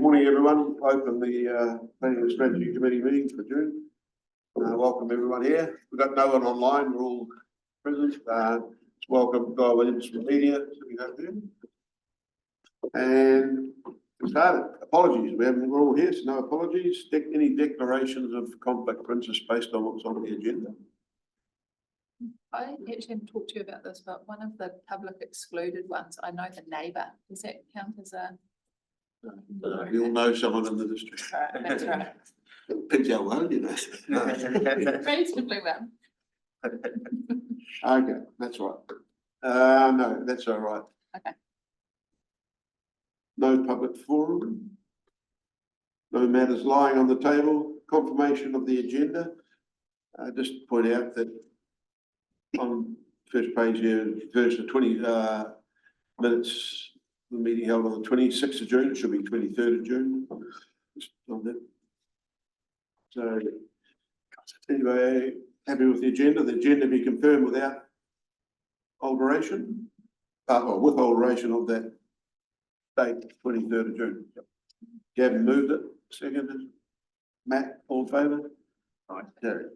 Morning, everyone. Open the Planning and Strategy Committee meeting for June. Welcome everyone here. We've got no one online. We're all present. Welcome Guy Williams from media. And we started. Apologies. We're all here, so no apologies. Any declarations of conflict of interest based on what's on the agenda? I actually haven't talked to you about this, but one of the public excluded ones, I know the neighbour. Does that count as a? You'll know someone in the district. Right, that's right. Pigs out well, you know. Reasonably well. Okay, that's right. No, that's all right. Okay. No public forum. No matters lying on the table. Confirmation of the agenda. Just point out that on first page here, first to 20 minutes. The meeting held on the 26th of June, it should be 23rd of June. So, anyway, happy with the agenda. The agenda be confirmed without alteration, or with alteration of that date, 23rd of June. Gavin moved it, seconded. Matt, all in favour? Right, carried.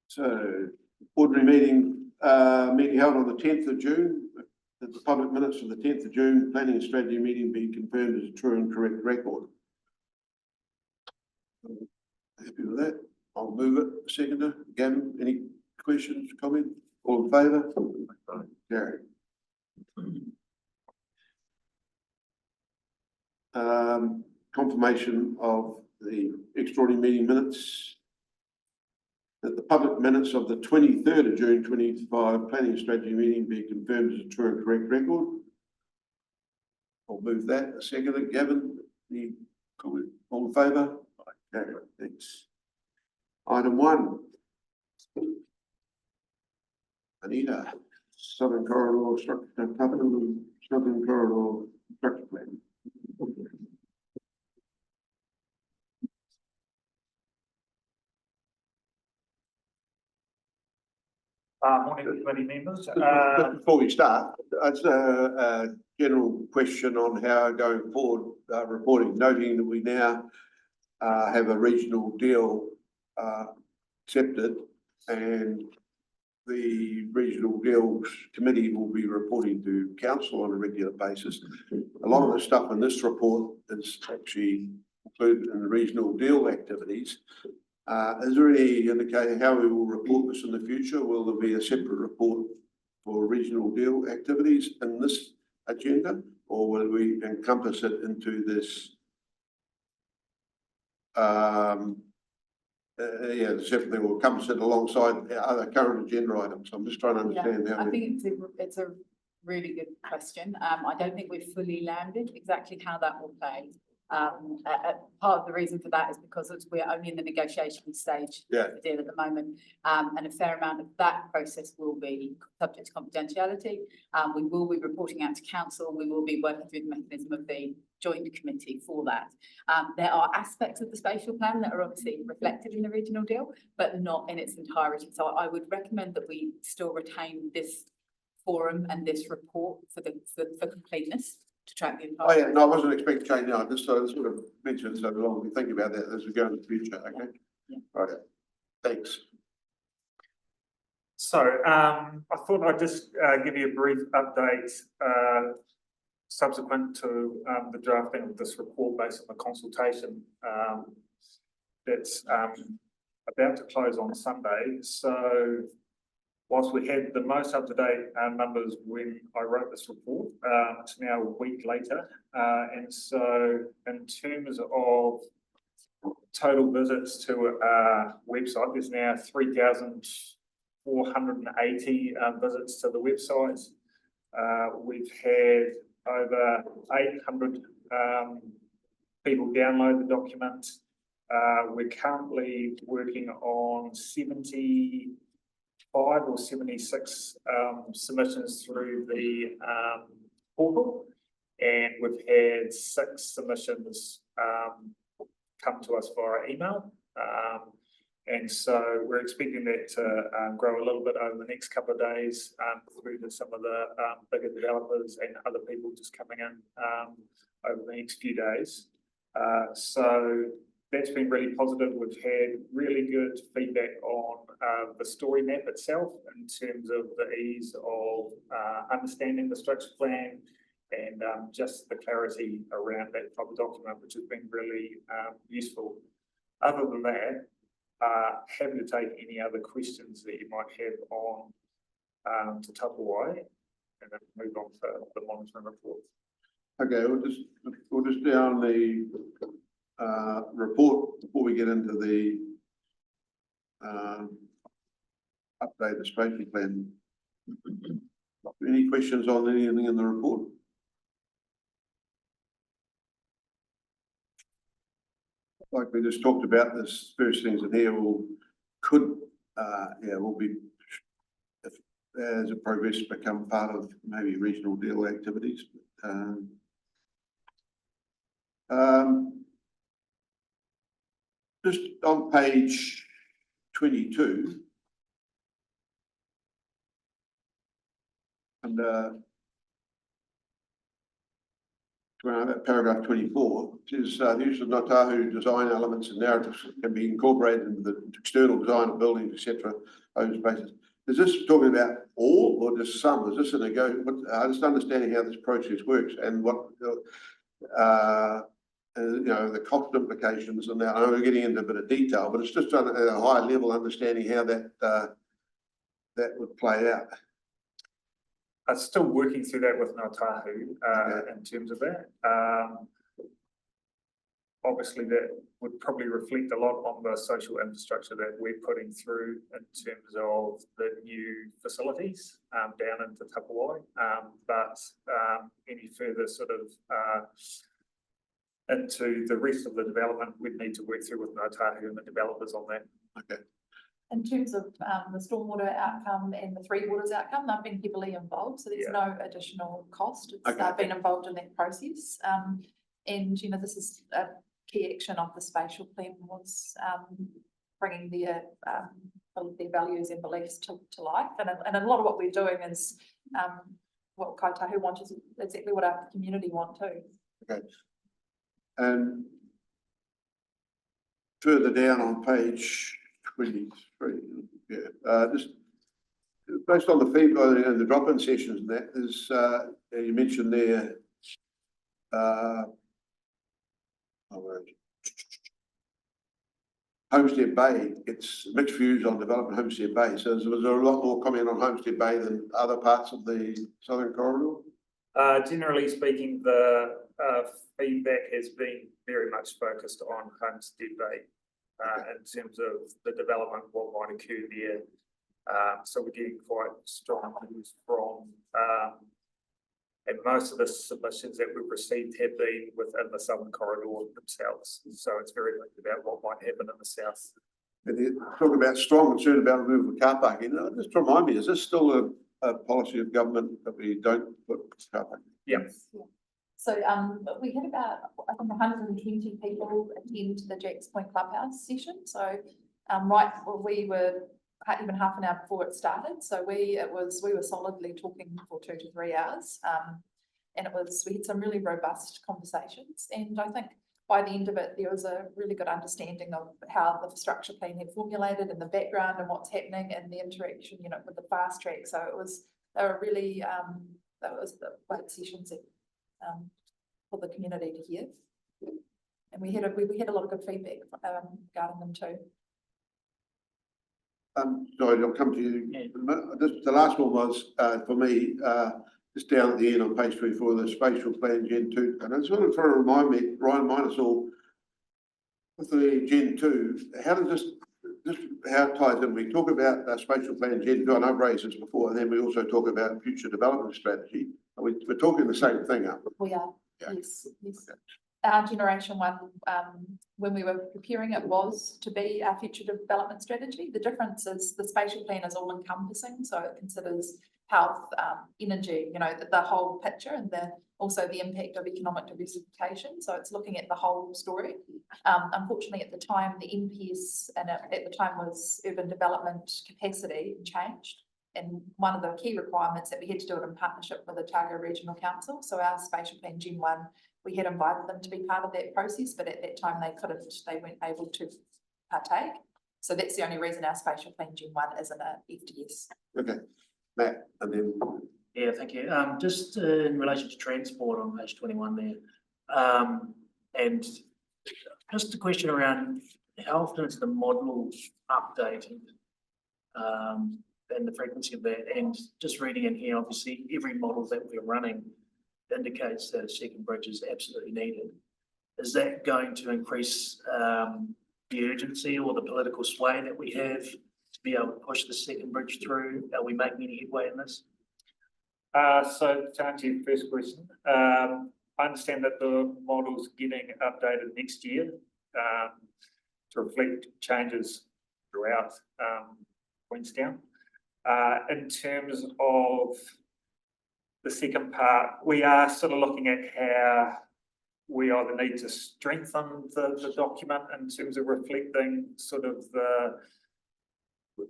So, ordinary meeting held on the 10th of June. That the public minutes of the 10th of June planning and strategy meeting be confirmed as a true and correct record. Happy with that? I'll move it. Seconder, Gavin, any questions, comment? All in favour? Carried. Confirmation of the extraordinary meeting minutes. That the public minutes of the 23rd of June 2025 planning and strategy meeting be confirmed as a true and correct record. I'll move that. A second, Gavin, any comment? All in favour? Okay, thanks. Item 1. Anita, Southern Corridor Structure, Southern Corridor Structure Plan. Morning, committee members. Before we start, it's a general question on how going forward reporting, noting that we now have a regional deal accepted, and the regional deals committee will be reporting to council on a regular basis. A lot of the stuff in this report is actually included in the regional deal activities. Is there any indicator how we will report this in the future? Will there be a separate report for regional deal activities in this agenda, or will we encompass it into this? Separately will encompass it alongside the other current agenda items. I'm just trying to understand how. I think it's a really good question. I don't think we've fully landed exactly how that will play. Part of the reason for that is because we're only in the negotiation stage of the deal at the moment, and a fair amount of that process will be subject to confidentiality. We will be reporting out to council. We will be working through the mechanism of the joint committee for that. There are aspects of the spatial plan that are obviously reflected in the regional deal, but not in its entirety. So I would recommend that we still retain this forum and this report for completeness. To track the entire. Oh yeah, no, I wasn't expecting change now. I just sort of mentioned so long. We think about that as we go in the future. Okay. Yeah. Right. Thanks. So I thought I'd just give you a brief update subsequent to the drafting of this report based on the consultation that's about to close on Sunday. So whilst we had the most up-to-date numbers when I wrote this report, it's now a week later. And so in terms of total visits to our website, there's now 3,480 visits to the website. We've had over 800 people download the document. We're currently working on 75 or 76 submissions through the portal, and we've had 6 submissions come to us via email. And so we're expecting that to grow a little bit over the next couple of days through to some of the bigger developers and other people just coming in over the next few days. So that's been really positive. We've had really good feedback on the story map itself in terms of the ease of understanding the structure plan and just the clarity around that type of document, which has been really useful. Other than that, happy to take any other questions that you might have on Te Tapawai, and then move on to the monitoring report. Okay, we'll just down the report before we get into the update the spatial plan. Any questions on anything in the report? Like we just talked about, this first things in here will be, if as a progress, become part of maybe regional deal activities. Just on page 22, and paragraph 24, it says the use of Ngātahu design elements and narratives can be incorporated into the external design of buildings, etc. Open spaces. Is this talking about all or just some? Is this a just understanding how this process works and what the cost implications and that. I know we're getting into a bit of detail, but it's just on a high level understanding how that would play out. I'm still working through that with Ngātahu in terms of that. Obviously, that would probably reflect a lot on the social infrastructure that we're putting through in terms of the new facilities down into Tapawai. But any further sort of into the rest of the development, we'd need to work through with Ngātahu and the developers on that. Okay. In terms of the stormwater outcome and the Three Waters outcome, they've been heavily involved, so there's no additional cost. They've been involved in that process. And, this is a key action of the spatial plan was bringing their values and beliefs to life. And a lot of what we're doing is what Kaitahu wants is exactly what our community want too. Okay. And further down on page 23, just based on the feedback and the drop-in sessions and that, is you mentioned there Homestead Bay, it's mixed views on development Homestead Bay. So was there a lot more comment on Homestead Bay than other parts of the Southern Corridor? Generally speaking, the feedback has been very much focused on Homestead Bay in terms of the development, what might occur there. So we're getting quite strong views from, and most of the submissions that we've received have been within the Southern Corridor themselves. So it's very much about what might happen in the south. And you talk about strong concern about removal of car parking. Just remind me, is this still a policy of government that we don't put car parking? Yeah. So we had about, I think, 120 people attend the Jacks Point Clubhouse session. So we were even half an hour before it started. So we were solidly talking for 2 to 3 hours. And we had some really robust conversations. And I think by the end of it, there was a really good understanding of how the structure plan had formulated and the background and what's happening and the interaction, with the fast track. So they were really, that was the great sessions that, for the community to hear. And we had a lot of good feedback regarding them too. Sorry, I'll come to you. The last one was, for me, just down at the end on page 24, the spatial plan Gen 2. And I just wanted to remind us all, with the Gen 2, how does how it ties in? We talk about spatial plan Gen 2, and I've raised this before, and then we also talk about future development strategy. We're talking the same thing, aren't we? We are, yeah. yes. Okay. Our generation one, when we were preparing it, was to be our future development strategy. The difference is the spatial plan is all encompassing, so it considers health, energy, the whole picture, and also the impact of economic diversification. So it's looking at the whole story. Unfortunately, at the time, the NPS and at the time was urban development capacity changed. And one of the key requirements that we had to do it in partnership with the Otago Regional Council. So our spatial plan Gen 1, we had invited them to be part of that process, but at that time they weren't able to partake. So that's the only reason our spatial plan Gen 1 isn't a FDS. Okay, Matt, and then Yeah, thank you. Just in relation to transport on page 21 there. And just a question around how often is the model updated? And the frequency of that, and just reading in here, obviously every model that we're running indicates that a second bridge is absolutely needed. Is that going to increase the urgency or the political sway that we have to be able to push the second bridge through? Are we making any headway in this? So to answer your first question, I understand that the model's getting updated next year to reflect changes throughout Queenstown. In terms of the second part, we are sort of looking at how we either need to strengthen the document in terms of reflecting sort of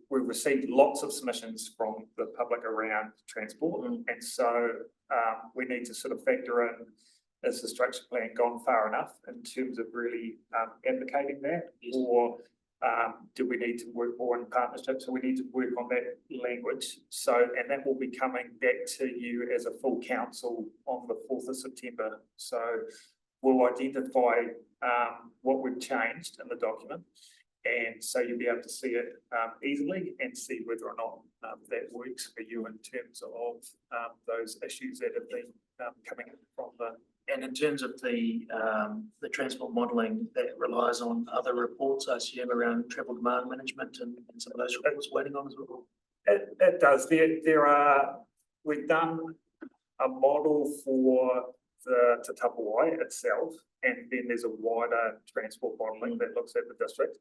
we've received lots of submissions from the public around transport. And so we need to sort of factor in, is the structure plan gone far enough in terms of really advocating that? Yes. Or do we need to work more in partnership? So we need to work on that language. So, and that will be coming back to you as a full council on the 4th of September. So we'll identify what we've changed in the document. And so you'll be able to see it easily and see whether or not that works for you in terms of those issues that have been coming in from the. And in terms of the transport modelling that relies on other reports, I assume around travel demand management and some of those reports waiting on as well. It does. We've done a model for the Te Tapawai itself, and then there's a wider transport modelling that looks at the district.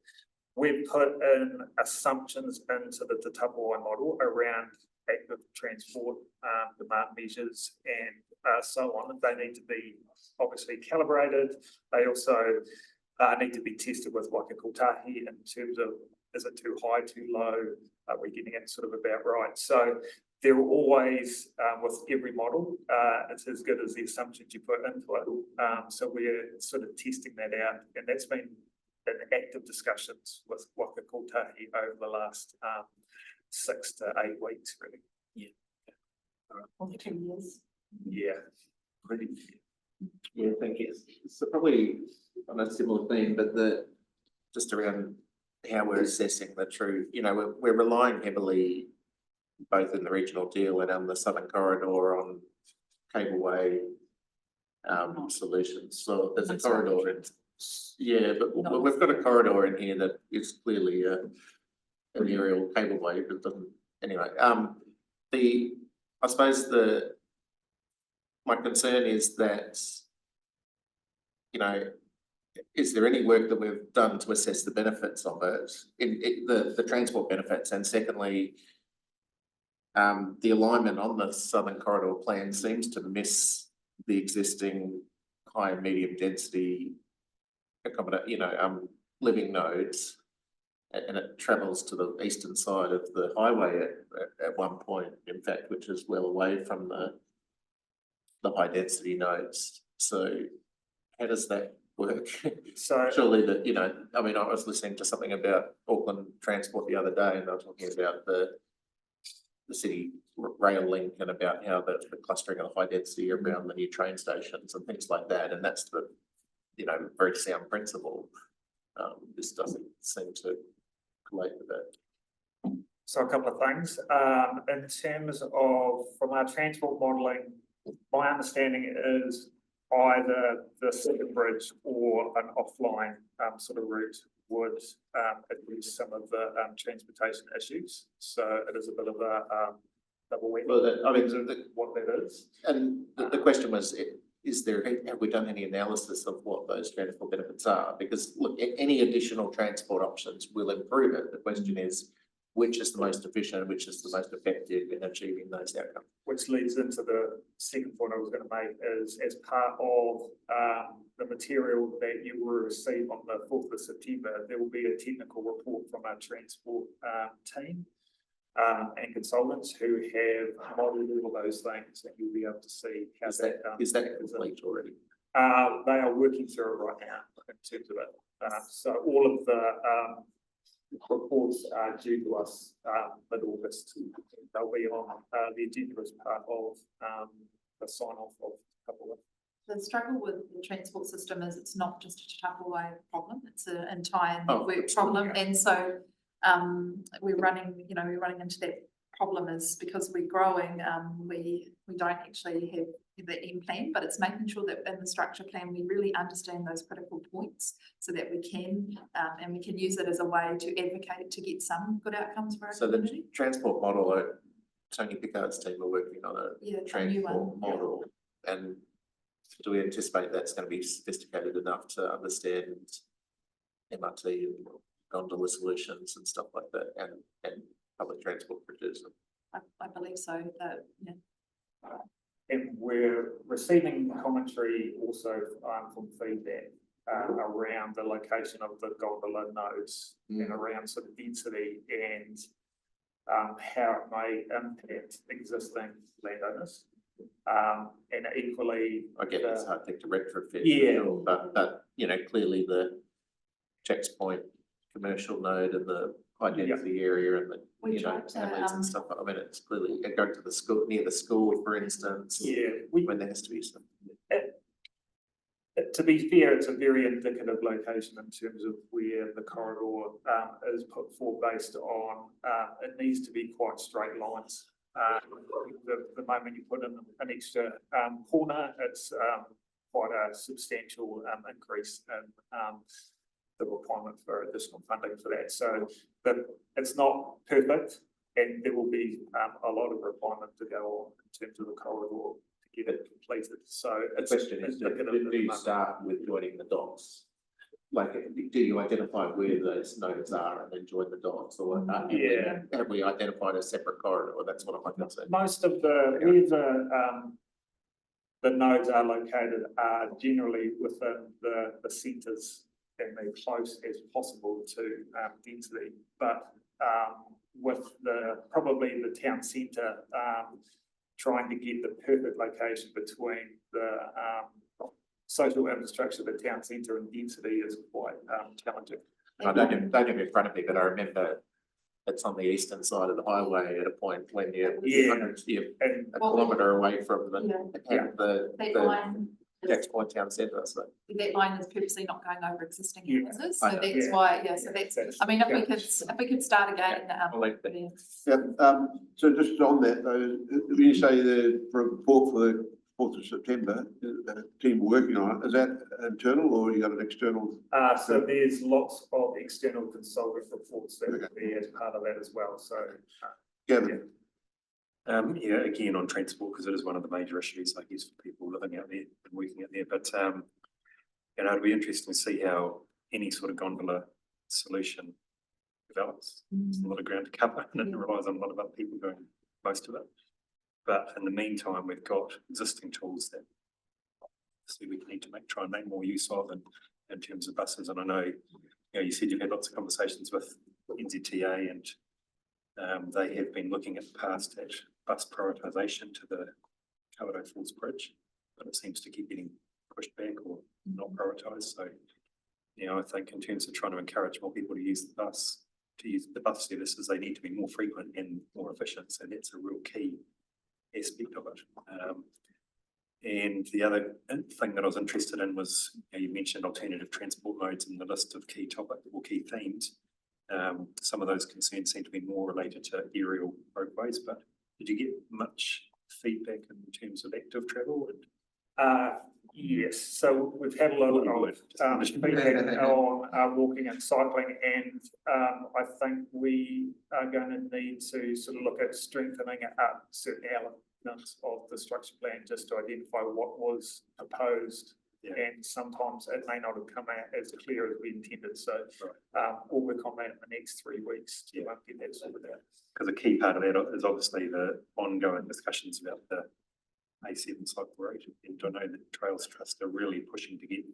We've put in assumptions into the Te Tapawai model around active transport demand measures and so on. They need to be obviously calibrated. They also need to be tested with Waka Kotahi in terms of, is it too high, too low? Are we getting it sort of about right? So there are always, with every model, it's as good as the assumptions you put into it. So we're sort of testing that out, and that's been in active discussions with Waka Kotahi over the last 6 to 8 weeks, really. Yeah. Or 2 years. Yeah. Pretty. Yeah, thank you. So probably on a similar theme, but just around how we're assessing the true, we're relying heavily both in the regional deal and on the Southern Corridor on cableway solutions. So there's a corridor in, but we've got a corridor in here that is clearly an aerial cableway, but it doesn't, anyway. I suppose my concern is that, is there any work that we've done to assess the benefits of it, the transport benefits, and secondly, the alignment on the Southern Corridor plan seems to miss the existing high and medium density living nodes, and it travels to the eastern side of the highway at one point, in fact, which is well away from the high density nodes. So how does that work? So surely that, I was listening to something about Auckland Transport the other day, and they were talking about the city rail link and about how the clustering of high density around the new train stations and things like that. And that's the, very sound principle. This doesn't seem to collate with that. So a couple of things. In terms of, from our transport modelling, my understanding is either the second bridge or an offline sort of route would address some of the transportation issues. So it is a bit of a double whammy. Well, what that is. And the question was, have we done any analysis of what those transport benefits are? Because look, any additional transport options will improve it. The question is, which is the most efficient, which is the most effective in achieving those outcomes. Which leads into the second point I was going to make is as part of the material that you will receive on the 4th of September, there will be a technical report from our transport team and consultants who have modelled all of those things, and you'll be able to see how Is that complete already? They are working through it right now in terms of it. So all of the reports are due to us mid-August. They'll be on the agenda as part of the sign-off of a couple of. The struggle with the transport system is it's not just a Tupperware problem, it's an entire Oh, network problem. And so we're running into that problem is because we're growing, we don't actually have the end plan, but it's making sure that in the structure plan, we really understand those critical points so that we can, and we can use it as a way to advocate to get some good outcomes for our So the community. transport model, Tony Pickard's team are working on a Yeah, a new transport one. model, and do we anticipate that's going to be sophisticated enough to understand MRT and gondola solutions and stuff like that, and public transport bridges? I believe so, that, yeah. And we're receiving commentary also from feedback around the location of the gondola nodes and around sort of density and how it may impact existing landowners. And equally, I get it's hard thing to retrofit. Yeah. Sure, but you know, clearly the checkpoint commercial node and the high density area and the We you know tried to, families and stuff. I mean, it's clearly going to the school near the school, for instance. yeah, When there has to be some. to be fair, it's a very indicative location in terms of where the corridor is put forward based on, it needs to be quite straight lines. The moment you put in an extra corner, it's quite a substantial increase in the requirement for additional funding for that. So but it's not perfect, and there will be a lot of requirement to go on in terms of the corridor to get it completed. So The question is, do you start with joining the dots? Like, do you identify where those nodes are and then join the dots, or Yeah. have we identified a separate corridor? Or that's what I'm going to say. Most of where the nodes are located are generally within the centres and they're close as possible to density. But with probably the town centre trying to get the perfect location between the social infrastructure, the town centre and density is quite challenging. I don't have it in front of me, but I remember it's on the eastern side of the highway at a point when you're And a kilometre away from the That line, checkpoint town centre. So that line is purposely not going over existing Yeah. houses, I so know. that's Yeah. why, yeah, so that's, I mean, if we could start again, I'll leave that. yeah. Yeah, so just on that though, when you say the report for the 4th of September, the team working on it, is that internal or you got an external? so there's lots of external consultant reports that will be as part of that as well. So Gavin, Yeah, again on transport, because it is one of the major issues, I guess, for people living out there and working out there. But you know, it'll be interesting to see how any sort of gondola solution develops. There's a lot of ground to cover, and it relies on a lot of other people doing most of it. But in the meantime, we've got existing tools that obviously we need to try and make more use of in terms of buses. And I know, you know, you said you've had lots of conversations with NZTA, and they have been looking at past that bus prioritisation to the Kawerau Falls Bridge, but it seems to keep getting pushed back or not prioritised. So, you know, I think in terms of trying to encourage more people to use the bus services, they need to be more frequent and more efficient. So that's a real key aspect of it. And the other thing that I was interested in was, you know, you mentioned alternative transport modes in the list of key topics or key themes. Some of those concerns seem to be more related to aerial roadways, but did you get much feedback in terms of active travel? yes, so we've had a lot of feedback on walking and cycling, and I think we are going to need to sort of look at strengthening up certain elements of the structure plan just to identify what was proposed Yeah. And sometimes it may not have come out as clear as we intended, so, we'll work on that in the next 3 weeks to get that sorted out. Because a key part of that is obviously the ongoing discussions about the A7 cycle road. And I know that Trails Trust are really pushing to get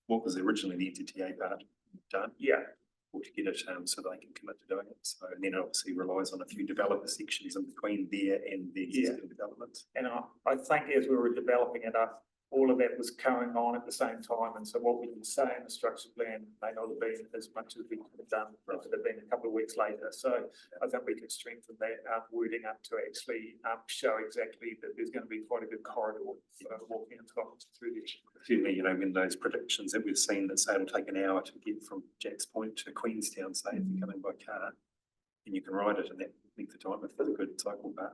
what was originally the NZTA part done, or to get it so they can commit to doing it. So, and then it obviously relies on a few developer sections in between there and the existing developments. And I think as we were developing it up, all of that was going on at the same time, and so what we can say in the structure plan may not have been as much as we could have done, if it had been a couple of weeks later. So I think we can strengthen that wording up to actually show exactly that there's going to be quite a good corridor walking and talking through this. Certainly, you know, when those predictions that we've seen that say it'll take an hour to get from Jack's Point to Queenstown, say, if you're coming by car, and you can ride it in that length of time if there's a good cycle path.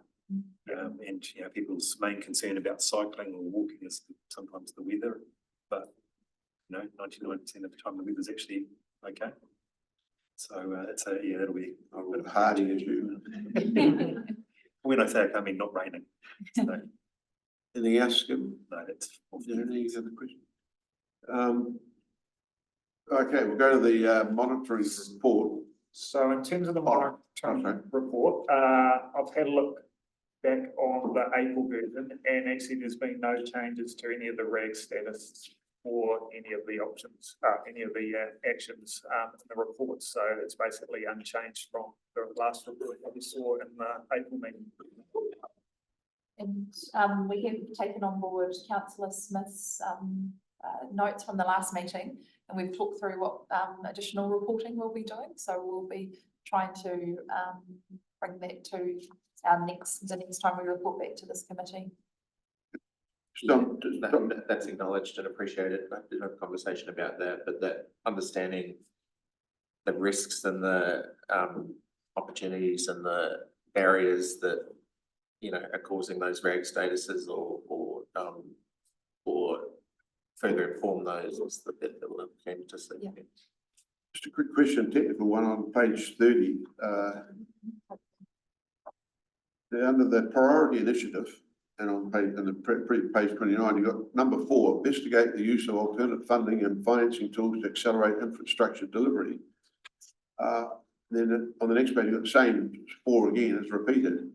And you know, people's main concern about cycling or walking is sometimes the weather, but you know, 99% of the time the weather's actually okay. So it's that'll be a bit of a hardy issue. when I say okay, I mean not raining. So, Anything else, Kim? no, that's Is there any other question? Okay, we'll go to the monitoring report. So in terms of the monitoring okay. report, I've had a look back on the April version, and actually there's been no changes to any of the RAG status or any of the options, any of the actions in the report. So it's basically unchanged from the last report that we saw in the April meeting. And we have taken on board Councillor Smith's notes from the last meeting, and we've talked through what additional reporting we'll be doing. So we'll be trying to bring that to the next time we report back to this committee. That's acknowledged and appreciated. I did have a conversation about that, but that understanding the risks and the opportunities and the barriers that, you know, are causing those RAG statuses or further inform those is the bit that we're keen to see. Yeah. Just a quick question, technical one on page 30. Under the priority initiative, and on page, page 29, you've got number 4, investigate the use of alternate funding and financing tools to accelerate infrastructure delivery. Then on the next page, you've got the same 4 again, it's repeated.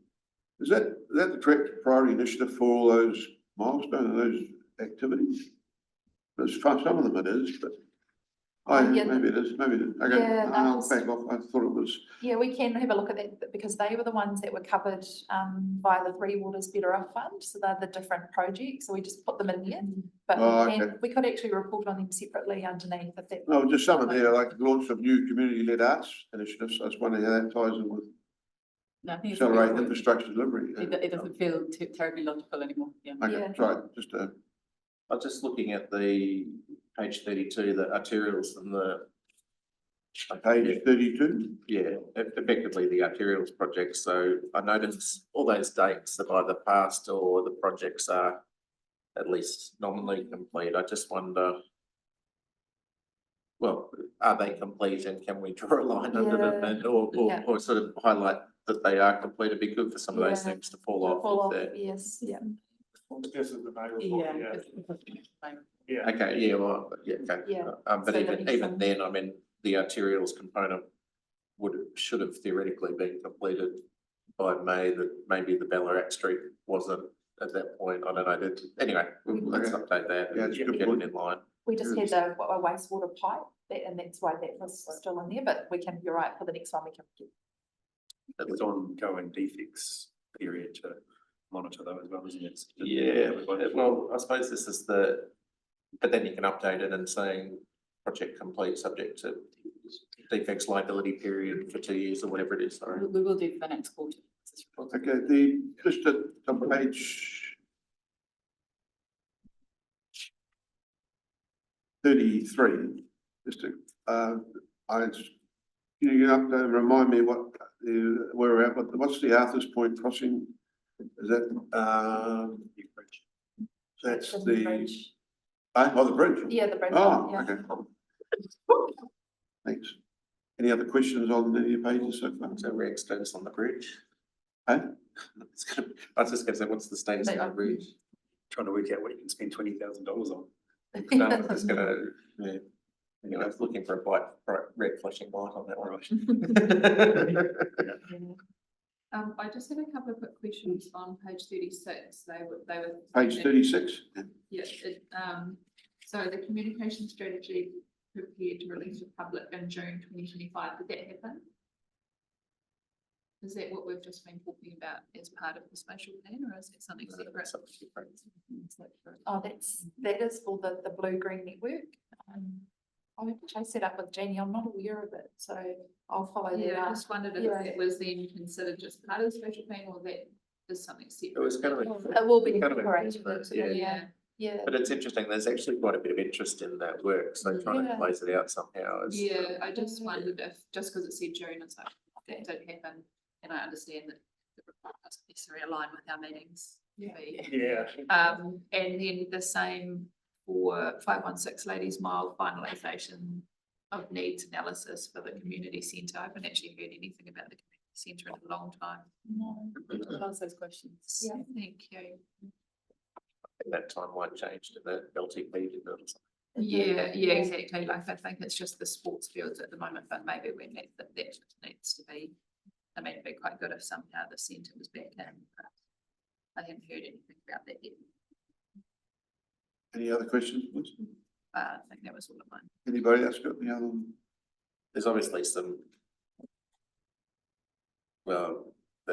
Is that the correct priority initiative for all those milestones and those activities? There's some of them it is, but maybe it is, maybe it is. Okay, Yeah, I'll back off. I thought it was. Yeah, we can have a look at that because they were the ones that were covered by the Three Waters Better Off Fund. So they're the different projects. So we just put them in there. But we could actually report on them separately underneath if that. No, just some of there, like the launch of new community-led arts initiatives. I was wondering how that ties in with No, I think it's accelerate really- infrastructure delivery. It doesn't feel too terribly logical anymore, yeah. Okay, Yeah. right, just I'm just looking at the page 32, the arterials and the page 32. yeah, effectively the arterials project. So I noticed all those dates have either passed or the projects are at least nominally complete. I just wonder, well, are they complete and can we draw a line under them and or sort of highlight that they are complete? It'd be good for some of those things to fall off. Yes, yeah. This is the May report, Yeah. Okay, yeah, well, yeah, okay. Yeah. But So even then some- then, I mean, the arterials component should have theoretically been completed by May, that maybe the Ballarat Street wasn't at that point. I don't know. Anyway, let's update that Yeah, and it's get good it point. in line. We just had a wastewater pipe and that's why that was still in there, but you're right, for the next one we can get. It's ongoing defects period to monitor though as well, isn't it? Yeah, well, I suppose this is but then you can update it and saying project complete subject to defects liability period for 2 years or whatever it is, sorry. We will do for the next quarter. Okay, just on page 33, just to, can you remind me what where we're at, what's the Arthur's Point crossing? Is that, that's The the, bridge. the bridge? Yeah, the bridge. Oh, Yeah. okay. Thanks. Any other questions on any of your pages so far? So RAG status on the bridge. Huh? I was just gonna say, what's the status on the bridge? trying to work out what you can spend $20,000 on. No, I'm just gonna, yeah, you know, looking for a bright red flashing light on that one. I just have a couple of quick questions on page 36. They were. Page 36. Yeah, so the communication strategy prepared to release to public in June 2025, did that happen? Is that what we've just been talking about as part of the spatial plan, or is it something separate? Oh, that is for the blue-green network. I'll have to chase that up with Jeannie. I'm not aware of it, so I'll follow that Yeah, I up. just wondered if Yeah. that was then considered just part of the spatial plan, or that is something separate. It was kind of, It will be kind of incorporated important, into it, yeah. yeah. But it's interesting, there's actually quite a bit of interest in that work, so trying to Yeah. close it out somehow is. Yeah, I just wondered if, just because it said June, it's like, that did happen, and I understand that the report doesn't necessarily align with our meetings. Yeah. And then the same for 516 Ladies Mile finalisation of needs analysis for the community centre. I haven't actually heard anything about the community centre in a long time. No. Ask those questions. Yeah. Thank you. That timeline changed in the LTP, didn't it, or something? Yeah, exactly. Like, I think it's just the sports fields at the moment, but maybe we need that needs to be, I mean, it'd be quite good if somehow the centre was back in, but I haven't heard anything about that yet. Any other questions, please? I think that was all of mine. Anybody else got any other? There's obviously some. Well,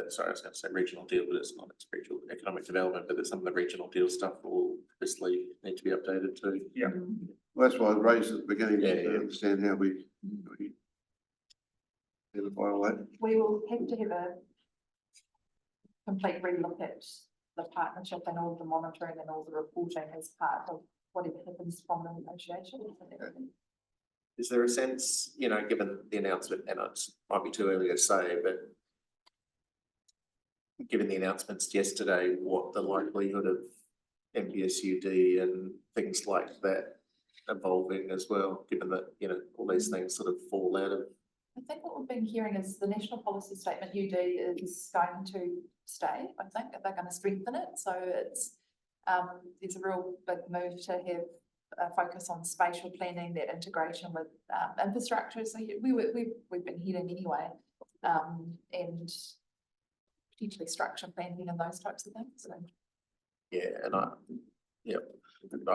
sorry, I was going to say regional deal, but it's not, it's regional economic development, but there's some of the regional deal stuff will obviously need to be updated too. Yeah. Well, that's why I raised at the beginning, Yeah, to yeah. understand how we identify all that. We will have to have a complete relook at the partnership and all the monitoring and all the reporting as part of whatever happens from the negotiations. Is there a sense, you know, given the announcement, and it might be too early to say, but given the announcements yesterday, what the likelihood of MPSUD and things like that evolving as well, given that, you know, all these things sort of fall out of. I think what we've been hearing is the national policy statement UD is going to stay. I think they're going to strengthen it. So it's there's a real big move to have a focus on spatial planning, that integration with infrastructure. So we've been hearing anyway, and potentially structure planning and those types of things. So. Yeah, and I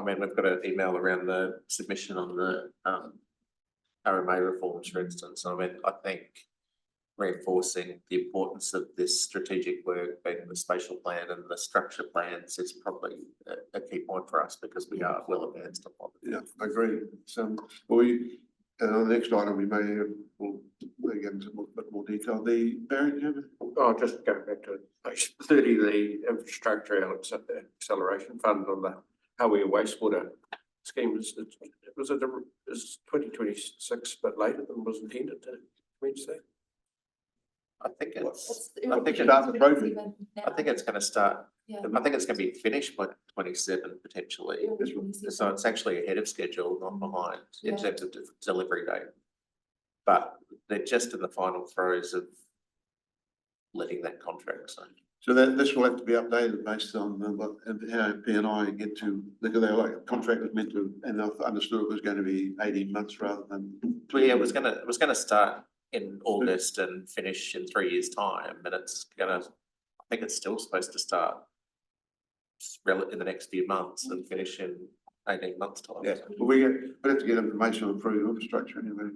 mean, we've got an email around the submission on the RMA reforms, for instance. I mean, I think reinforcing the importance of this strategic work, being the spatial plan and the structure plans, is probably a key point for us because we are well advanced on it. Yeah, I agree. So on the next item, we we'll get into a bit more detail. Barry, do you have Oh, just go back to page 30, the infrastructure acceleration fund on the Hawaii wastewater scheme. Is 2026, but later than was intended to reach that? I think it's, I think start the project. I think it's going to start, Yeah. I think it's going to be finished by 27 potentially. So it's actually ahead of schedule, not behind in Yeah. terms of delivery date. But they're just in the final throes of letting that contract sign. So that this will have to be updated based on how P&I get to, because their contract was meant to, and I understood it was going to be 18 months rather than. Well, yeah, it was gonna start in August and finish in 3 years' time, and it's gonna, I think it's still supposed to start in the next few months and finish in 18 months' time. Yeah, but we have to get information on approved infrastructure anyway.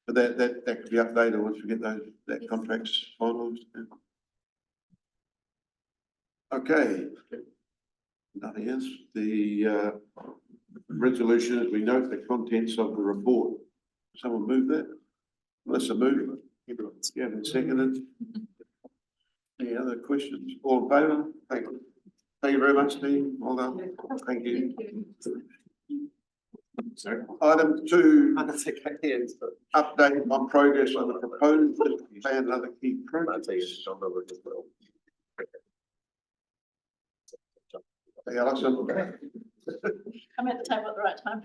But that could be updated once we get that contracts finalised. Yeah. Okay. Nothing else. The resolution, as we note the contents of the report. Someone move that? Melissa move it. Yeah, and seconded. Any other questions? All in favour? Thank you. Thank you very much, team. Well done. Thank you. Sorry. Item 2, That's okay, yes, but update on progress on the proposed plan and other key I'll projects. tell you, John Robert as well. Hey, Alison. I'm at the table at the right time,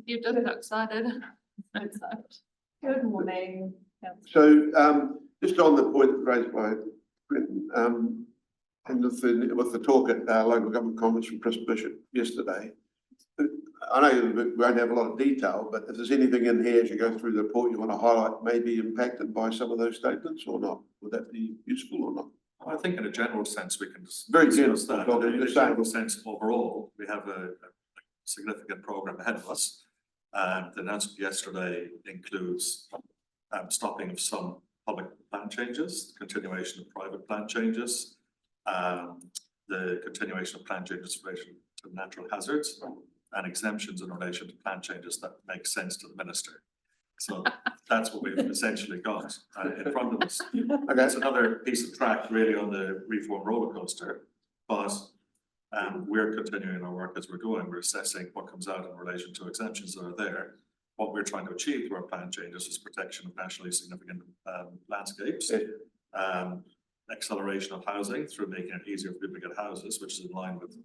You're just excited. Good morning. So, just on the point raised by Britton, And with the talk at local government conference from Chris Bishop yesterday, I know we won't have a lot of detail, but if there's anything in here as you go through the report you want to highlight, may be impacted by some of those statements or not, would that be useful or not? I think in a general sense, we can just. Very general, discuss that. Doctor, In a just saying. general sense, overall, we have a significant program ahead of us. And the announcement yesterday includes stopping of some public plan changes, continuation of private plan changes, the continuation of plan changes in relation to natural hazards, and exemptions in relation to plan changes that make sense to the minister. So that's what we've essentially got in front of us. Okay, It's another piece of track really on the reform roller coaster, but we're continuing our work as we're going. We're assessing what comes out in relation to exemptions that are there. What we're trying to achieve through our plan changes is protection of nationally significant landscapes, acceleration of housing through making it easier for people to get houses, which is in line with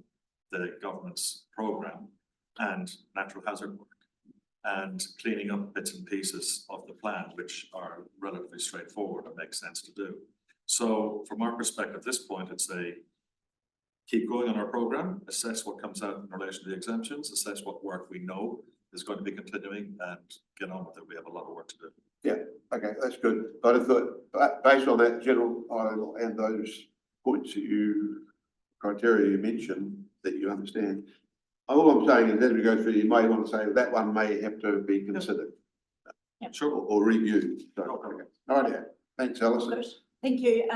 the government's program, and natural hazard work, and cleaning up bits and pieces of the plan, which are relatively straightforward and make sense to do. So from our perspective, at this point, it's keep going on our program, assess what comes out in relation to the exemptions, assess what work we know is going to be continuing, and get on with it. We have a lot of work to do. yeah, okay, that's good. But I thought, based on that general article and those points that criteria you mentioned, that you understand, all I'm saying is as we go through, you may want to say that one may have to be considered. Sure. Or reviewed. So, okay. All right, yeah. Thanks, Alison. Thank you.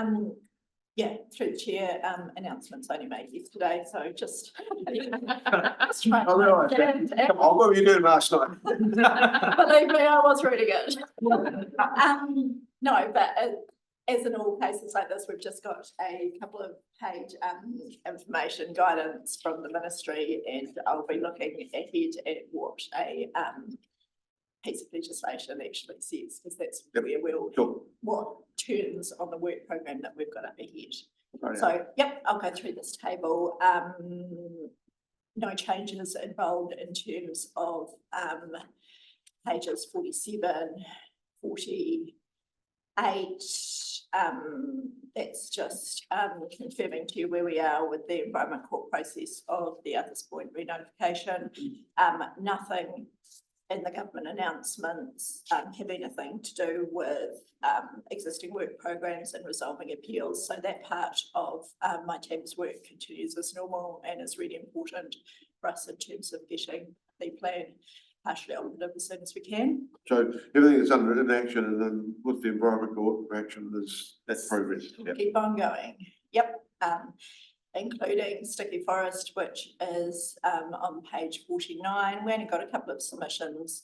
Yeah, through the chair, announcements only made yesterday, so just. Just trying to I realise that. understand. Come on, what were you doing last night? Believe me, I was reading it. No, but as in all cases like this, we've just got a couple of page information guidance from the ministry, and I'll be looking ahead at what a piece of legislation actually says, because that's Yep. where we'll, Sure. what turns on the work program that we've got up ahead. Right, yeah. So, yep, I'll go through this table. No changes involved in terms of pages 47, 48. That's just confirming to you where we are with the Environment Court process of the Others Point re-notification. Nothing in the government announcements have anything to do with existing work programs and resolving appeals. So that part of my team's work continues as normal and is really important for us in terms of getting the plan partially operative as soon as we can. So everything that's under inaction and then with the Environment Court action, that's progress. Yeah. Keep on going. Yep. Including Sticky Forest, which is on page 49. We only got a couple of submissions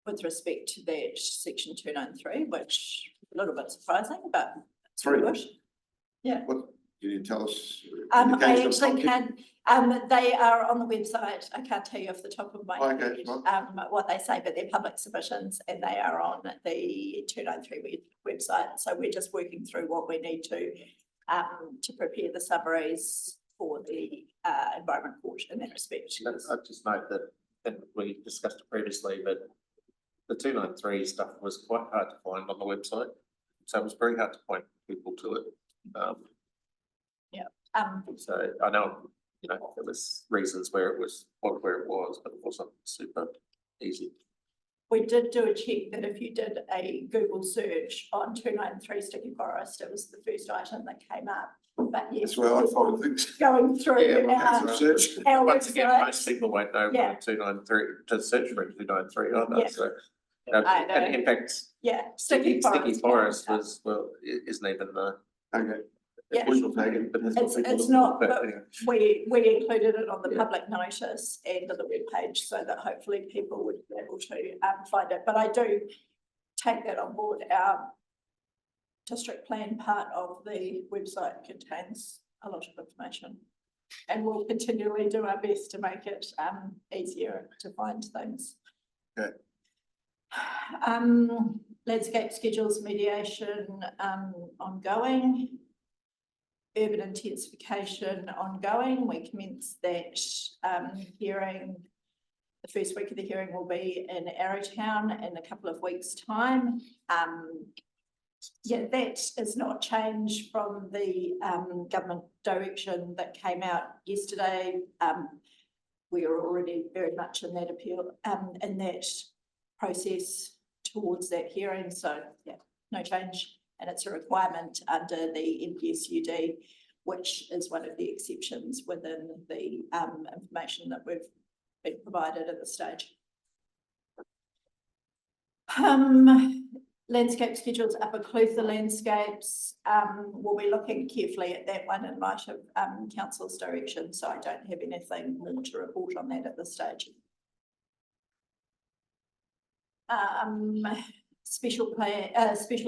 with respect to that section 293, which is a little bit surprising, but it's Three. good. Yeah. What, can you tell us? I indication of actually content? can, they are on the website. I can't tell you off the top of my Okay, head right. what they say, but they're public submissions and they are on the 293 website. So we're just working through what we need to prepare the summaries for the Environment Court in that respect. I'd just note that, and we discussed it previously, but the 293 stuff was quite hard to find on the website. So it was very hard to point people to it. So I know, you know, there was reasons where it was, where it was, but it wasn't super easy. We did do a check that if you did a Google search on 293 Sticky Forest, it was the first item that came up. But yes, That's where I find things. going through Yeah, research. our Once again, website. most people won't know Yeah. what 293 to search for 293 either. Yeah. So, I know. and in fact, Yeah, Sticky Forest yeah. was, well, isn't even the. Okay. Yeah. We will take it. But that's what It's people look not, for, but anyway. we included it on the Yeah. public notice and on the webpage so that hopefully people would be able to find it. But I do take that on board. Our district plan part of the website contains a lot of information, and we'll continually do our best to make it easier to find things. Okay. Landscape schedules mediation ongoing. Urban intensification ongoing. We commenced that hearing. The first week of the hearing will be in Arrowtown in a couple of weeks' time. Yeah, that is not changed from the government direction that came out yesterday. We are already very much in that appeal, in that process towards that hearing, so yeah, no change. And it's a requirement under the NPSUD, which is one of the exceptions within the information that we've been provided at this stage. Landscape schedules, Upper Clutha landscapes, we'll be looking carefully at that one in light of council's direction, so I don't have anything more to report on that at this stage. Special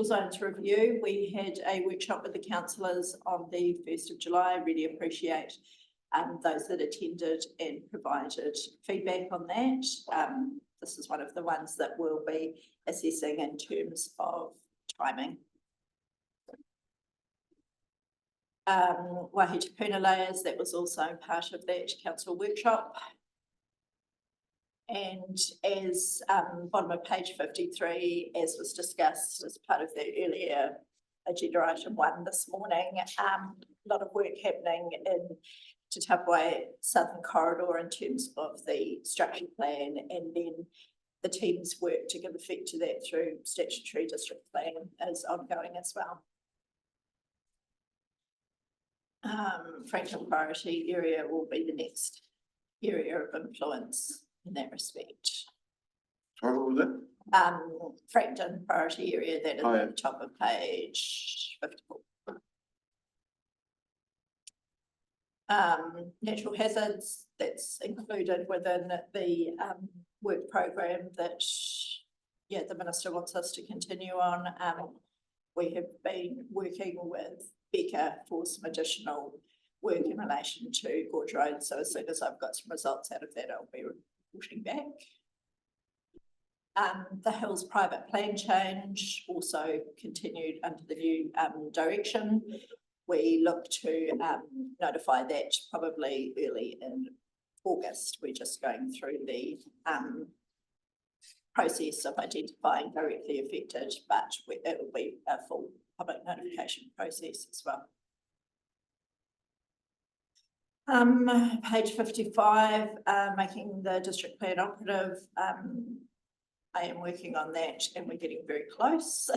zones review, we had a workshop with the councillors on the 1st of July. I really appreciate those that attended and provided feedback on that. This is one of the ones that we'll be assessing in terms of timing. Waihi Puna layers, that was also part of that council workshop. And as bottom of page 53, as was discussed as part of the earlier agenda item 1 this morning, a lot of work happening in Te Tapawai Southern Corridor in terms of the structure plan, and then the team's work to give effect to that through statutory district plan is ongoing as well. Franklin priority area will be the next area of influence in that respect. Sorry, what was that? Frankton priority area, that is Oh, yeah. at the top of page 54. Natural hazards, that's included within the work program that the Minister wants us to continue on. We have been working with Becca for some additional work in relation to Gorge Road, so as soon as I've got some results out of that, I'll be reporting back. The Hills private plan change also continued under the new direction. We look to notify that probably early in August. We're just going through the process of identifying directly affected, but it will be a full public notification process as well. Page 55, making the district plan operative. I am working on that and we're getting very close.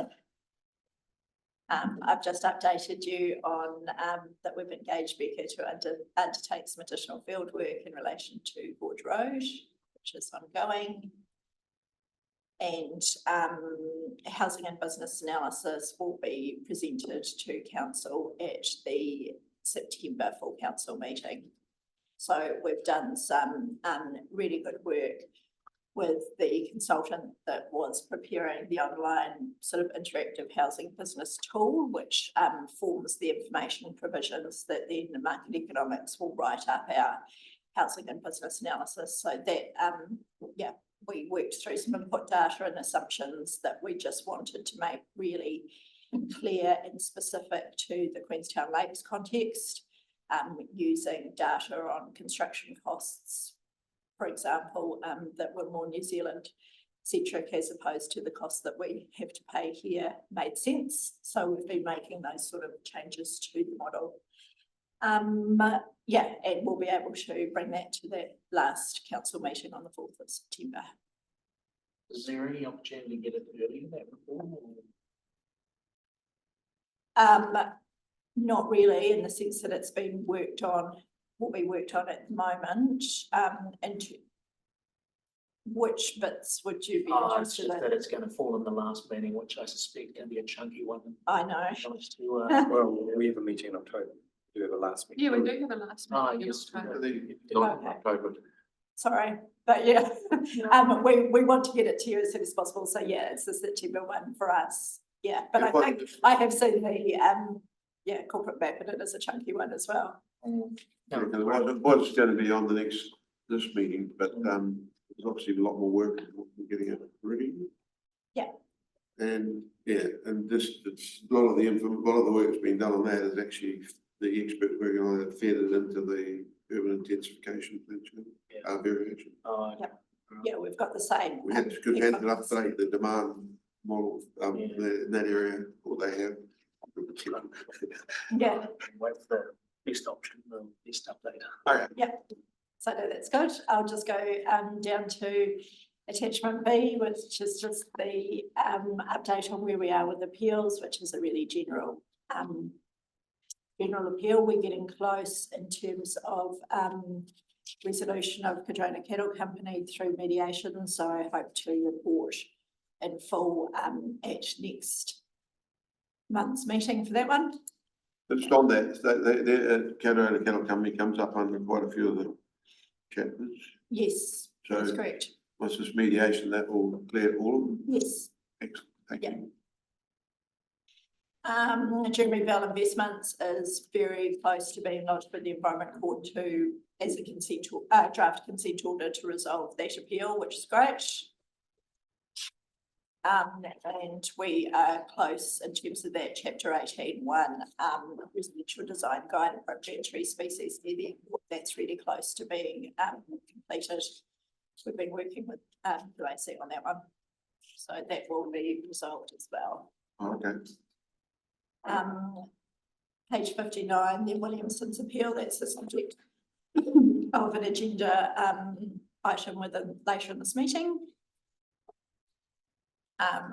I've just updated you on that we've engaged Becca to undertake some additional field work in relation to Gorge Road, which is ongoing. And housing and business analysis will be presented to council at the September full council meeting. So we've done some really good work with the consultant that was preparing the online sort of interactive housing business tool, which forms the information provisions that then the market economics will write up our housing and business analysis. So that, we worked through some input data and assumptions that we just wanted to make really clear and specific to the Queenstown Lakes context, using data on construction costs, for example, that were more New Zealand centric as opposed to the costs that we have to pay here made sense. So we've been making those sort of changes to the model. And we'll be able to bring that to that last council meeting on the 4th of September. Is there any opportunity to get it earlier that reform? Not really, in the sense that it's been worked on, what we worked on at the moment, and which bits would you be It's interested just in? that it's going to fall in the last meeting, which I suspect can be a chunky one. I know. Well, we have a meeting in October. We have a last meeting. Yeah, we do have a last meeting in yes. October. Not Okay. October. Sorry, but we want to get it to you as soon as possible. So yeah, it's the September one for us. Yeah, but I think I have seen the corporate map, but it is a chunky one as well. It was going to be on this meeting, but there's obviously a lot more work in getting it ready. Yeah. And it's a lot of the work that's been done on that is actually the experts working on it fed it into the urban intensification plan variation. Yeah, we've got the same. We had to update the demand model in that area, or what they have. Yeah, Wait for the best option, the best update. Okay, so no, that's good. I'll just go down to attachment B, which is just the update on where we are with appeals, which is a really general appeal. We're getting close in terms of resolution of Cadrona Cattle Company through mediation, so I hope to report in full at next month's meeting for that one. just on that, the Cadrona Cattle Company comes up under quite a few of the chapters. Yes, that's So correct. once this mediation, that will clear all of them. Yes. Excellent, thank Yeah. you. Jeremy Bell Investments is very close to being lodged with the Environment Court to, as a consent, draft consent order to resolve that appeal, which is great. And we are close in terms of that chapter 18(1), residential design guide appropriate tree species. That's really close to being completed. We've been working with the AC on that one, so that will be resolved as well. Okay, Page 59, the Williamson's appeal, that's the subject of an agenda item later in this meeting.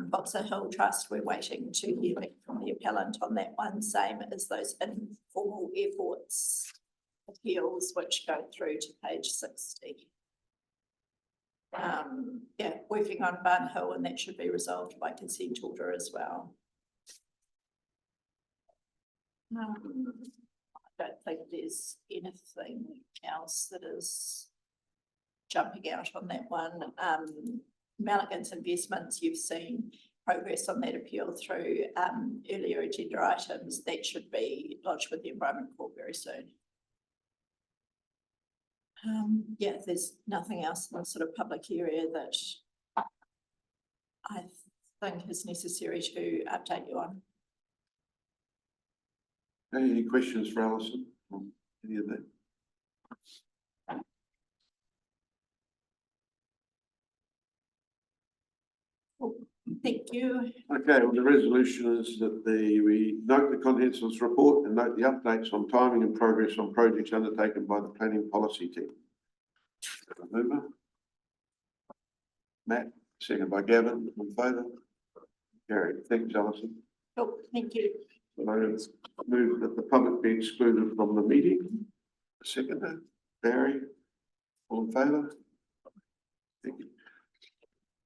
Boxer Hill Trust, we're waiting to hear back from the appellant on that one, same as those informal airports appeals, which go through to page 60. Yeah, working on Barn Hill, and that should be resolved by consent order as well. I don't think there's anything else that is jumping out on that one. Mulligan's Investments, you've seen progress on that appeal through earlier agenda items. That should be lodged with the Environment Court very soon. Yeah, there's nothing else in the sort of public area that I think is necessary to update you on. any questions for Alison on any of that? Thank you. Okay, well, the resolution is that we note the contents of this report and note the updates on timing and progress on projects undertaken by the planning policy team. Mover. Matt, second by Gavin, in favour. Carried. Thanks, Alison. Oh, thank you. I move that the public be excluded from the meeting. Seconder, Barry, all in favour? Thank you.